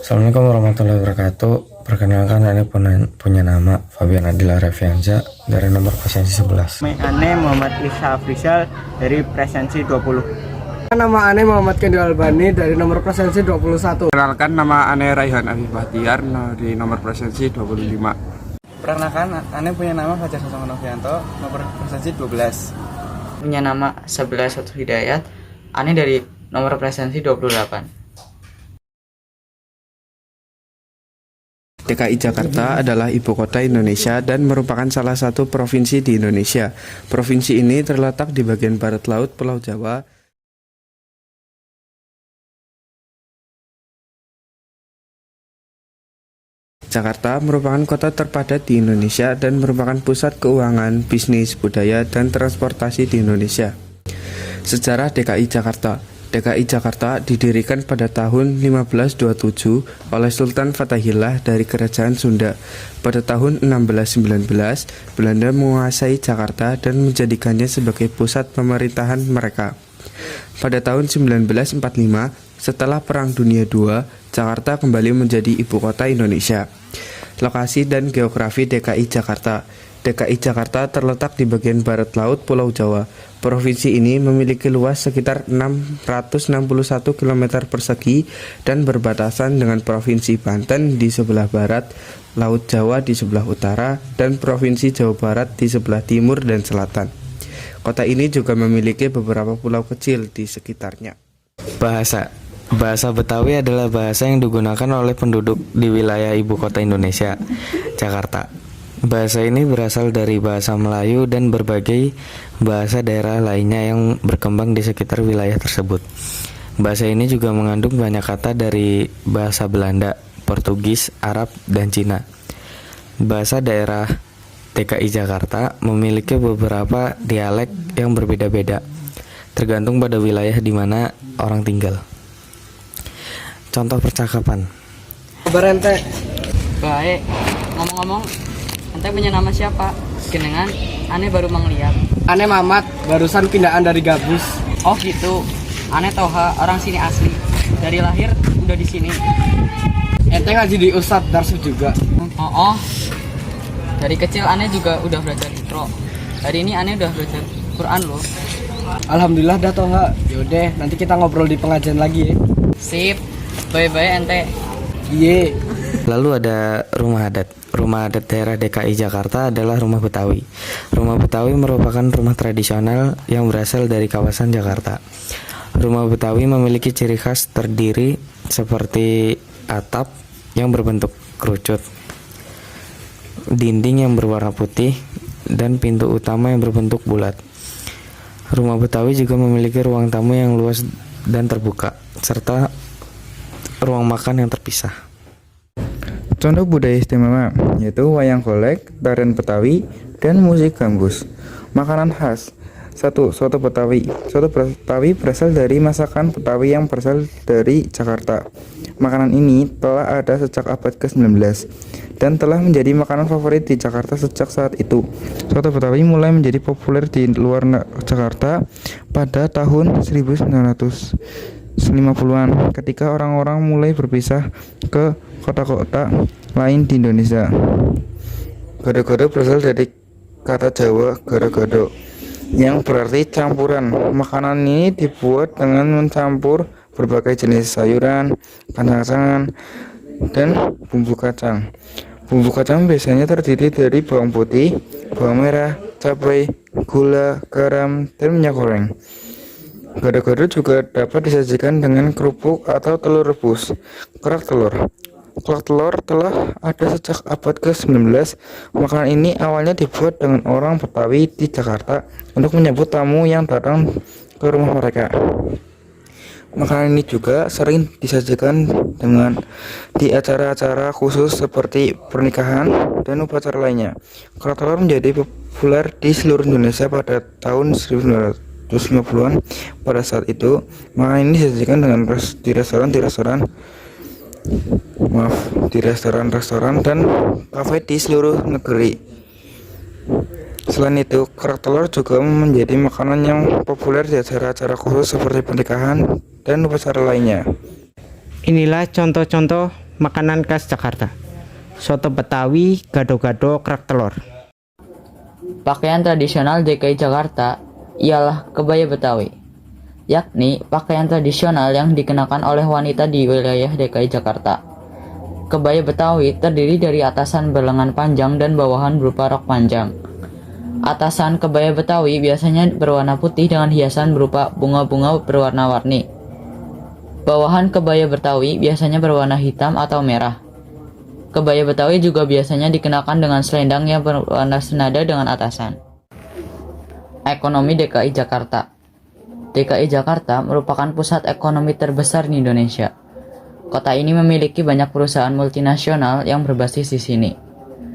Assalamualaikum warahmatullahi wabarakatuh. Perkenalkan, Ane punya nama Fabian Adila Revianza dari nomor presensi 11. Ane Muhammad Isa Afrizal dari presensi 20. Nama Ane Muhammad Kendi Albani dari nomor presensi 21. Perkenalkan, nama Ane Raihan Afif Bahtiar dari nomor presensi 25. Perkenalkan, Ane punya nama Fajar Sasongko Novianto, nomor presensi 12. Punya nama 11 Satu Hidayat, Ane dari nomor presensi 28. DKI Jakarta adalah ibu kota Indonesia dan merupakan salah satu provinsi di Indonesia. Provinsi ini terletak di bagian barat laut Pulau Jawa. Jakarta merupakan kota terpadat di Indonesia dan merupakan pusat keuangan, bisnis, budaya, dan transportasi di Indonesia. Sejarah DKI Jakarta. DKI Jakarta didirikan pada tahun 1527 oleh Sultan Fathahillah dari Kerajaan Sunda. Pada tahun 1619, Belanda menguasai Jakarta dan menjadikannya sebagai pusat pemerintahan mereka. Pada tahun 1945, setelah Perang Dunia II, Jakarta kembali menjadi ibu kota Indonesia. Lokasi dan geografi DKI Jakarta. DKI Jakarta terletak di bagian barat laut Pulau Jawa. Provinsi ini memiliki luas sekitar 661 km persegi dan berbatasan dengan Provinsi Banten di sebelah barat, Laut Jawa di sebelah utara, dan Provinsi Jawa Barat di sebelah timur dan selatan. Kota ini juga memiliki beberapa pulau kecil di sekitarnya. Bahasa Betawi adalah bahasa yang digunakan oleh penduduk di wilayah ibu kota Indonesia, Jakarta. Bahasa ini berasal dari bahasa Melayu dan berbagai bahasa daerah lainnya yang berkembang di sekitar wilayah tersebut. Bahasa ini juga mengandung banyak kata dari bahasa Belanda, Portugis, Arab, dan Cina. Bahasa daerah DKI Jakarta memiliki beberapa dialek yang berbeda-beda, tergantung pada wilayah di mana orang tinggal. Contoh percakapan. Kabar ente? Baik, ngomong-ngomong, ente punya nama siapa? Genengan, Ane baru menglihat. Ane Mamat, barusan pindaan dari Gabus. Oh gitu, Ane Toha, orang sini asli. Dari lahir udah di sini. Ente ngaji di Ustadz Darsu juga. Oh, dari kecil Ane juga udah belajar Iqra. Hari ini Ane udah belajar Quran loh. Alhamdulillah dah Toha. Yaudah, nanti kita ngobrol di pengajian lagi ya. Sip, bye-bye ente. Iye. Lalu ada rumah adat. Rumah adat daerah DKI Jakarta adalah rumah Betawi. Rumah Betawi merupakan rumah tradisional yang berasal dari kawasan Jakarta. Rumah Betawi memiliki ciri khas terdiri seperti atap yang berbentuk kerucut, dinding yang berwarna putih, dan pintu utama yang berbentuk bulat. Rumah Betawi juga memiliki ruang tamu yang luas dan terbuka, serta ruang makan yang terpisah. Contoh budaya istimewa yaitu wayang golek, tarian Betawi, dan musik gambus. Makanan khas. 1. Soto Betawi. Soto Betawi berasal dari masakan Betawi yang berasal dari Jakarta. Makanan ini telah ada sejak abad ke-19 dan telah menjadi makanan favorit di Jakarta sejak saat itu. Soto Betawi mulai menjadi populer di luar Jakarta pada tahun 1950-an ketika orang-orang mulai berpisah ke kota-kota lain di Indonesia. Gado-gado berasal dari kata Jawa gado-gado yang berarti campuran. Makanan ini dibuat dengan mencampur berbagai jenis sayuran, kacang-kacangan, dan bumbu kacang. Bumbu kacang biasanya terdiri dari bawang putih, bawang merah, cabai, gula, garam, dan minyak goreng. Gado-gado juga dapat disajikan dengan kerupuk atau telur rebus. Kerak telur. Kerak telur telah ada sejak abad ke-19. Makanan ini awalnya dibuat dengan orang Betawi di Jakarta untuk menyambut tamu yang datang ke rumah mereka. Makanan ini juga sering disajikan di acara-acara khusus seperti pernikahan dan upacara lainnya. Kerak telur menjadi populer di seluruh Indonesia pada tahun 1950-an. Pada saat itu, makanan ini disajikan di restoran dan kafe di seluruh negeri. Selain itu, kerak telur juga menjadi makanan yang populer di acara-acara khusus seperti pernikahan dan upacara lainnya. Inilah contoh-contoh makanan khas Jakarta. Soto Betawi, gado-gado, kerak telur. Pakaian tradisional DKI Jakarta ialah kebaya Betawi, yakni pakaian tradisional yang dikenakan oleh wanita di wilayah DKI Jakarta. Kebaya Betawi terdiri dari atasan berlengan panjang dan bawahan berupa rok panjang. Atasan kebaya Betawi biasanya berwarna putih dengan hiasan berupa bunga-bunga berwarna-warni. Bawahan kebaya Betawi biasanya berwarna hitam atau merah. Kebaya Betawi juga biasanya dikenakan dengan selendang yang berwarna senada dengan atasan. Ekonomi DKI Jakarta. DKI Jakarta merupakan pusat ekonomi terbesar di Indonesia. Kota ini memiliki banyak perusahaan multinasional yang berbasis di sini.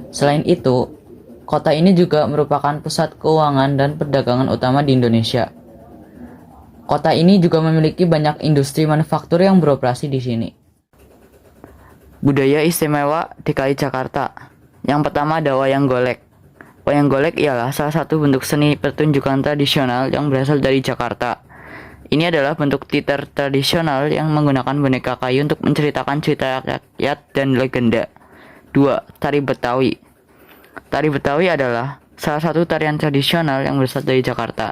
Selain itu, kota ini juga merupakan pusat keuangan dan perdagangan utama di Indonesia. Kota ini juga memiliki banyak industri manufaktur yang beroperasi di sini. Budaya istimewa DKI Jakarta. Yang pertama ada wayang golek. Wayang golek ialah salah satu bentuk seni pertunjukan tradisional yang berasal dari Jakarta. Ini adalah bentuk teater tradisional yang menggunakan boneka kayu untuk menceritakan cerita rakyat dan legenda. 2. Tari Betawi. Tari Betawi adalah salah satu tarian tradisional yang berasal dari Jakarta.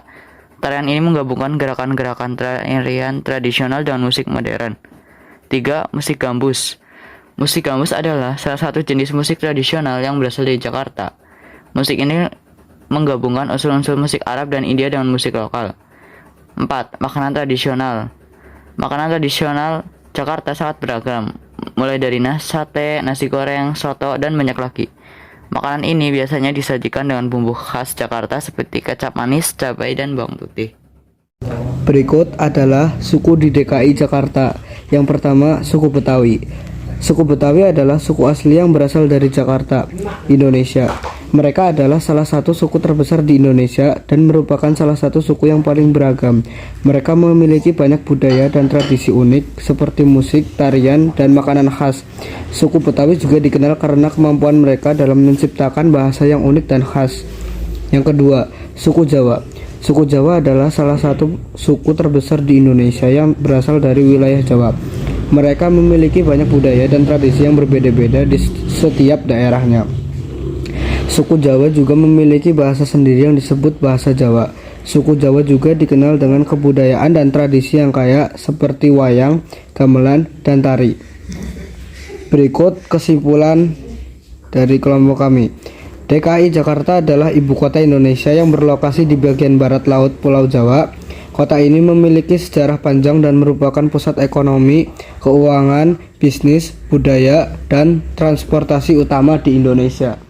Tarian ini menggabungkan gerakan-gerakan tarian tradisional dengan musik modern. 3. Musik gambus. Musik gambus adalah salah satu jenis musik tradisional yang berasal dari Jakarta. Musik ini menggabungkan unsur-unsur musik Arab dan India dengan musik lokal. 4. Makanan tradisional. Makanan tradisional Jakarta sangat beragam, mulai dari sate, nasi goreng, soto, dan banyak lagi. Makanan ini biasanya disajikan dengan bumbu khas Jakarta seperti kecap manis, cabai, dan bawang putih. Berikut adalah suku di DKI Jakarta. Yang pertama, suku Betawi. Suku Betawi adalah suku asli yang berasal dari Jakarta, Indonesia. Mereka adalah salah satu suku terbesar di Indonesia dan merupakan salah satu suku yang paling beragam. Mereka memiliki banyak budaya dan tradisi unik seperti musik, tarian, dan makanan khas. Suku Betawi juga dikenal karena kemampuan mereka dalam menciptakan bahasa yang unik dan khas. Yang kedua, suku Jawa. Suku Jawa adalah salah satu suku terbesar di Indonesia yang berasal dari wilayah Jawa. Mereka memiliki banyak budaya dan tradisi yang berbeda-beda di setiap daerahnya. Suku Jawa juga memiliki bahasa sendiri yang disebut bahasa Jawa. Suku Jawa juga dikenal dengan kebudayaan dan tradisi yang kaya seperti wayang, gamelan, dan tari. Berikut kesimpulan dari kelompok kami. DKI Jakarta adalah ibu kota Indonesia yang berlokasi di bagian barat laut Pulau Jawa. Kota ini memiliki sejarah panjang dan merupakan pusat ekonomi, keuangan, bisnis, budaya, dan transportasi utama di Indonesia.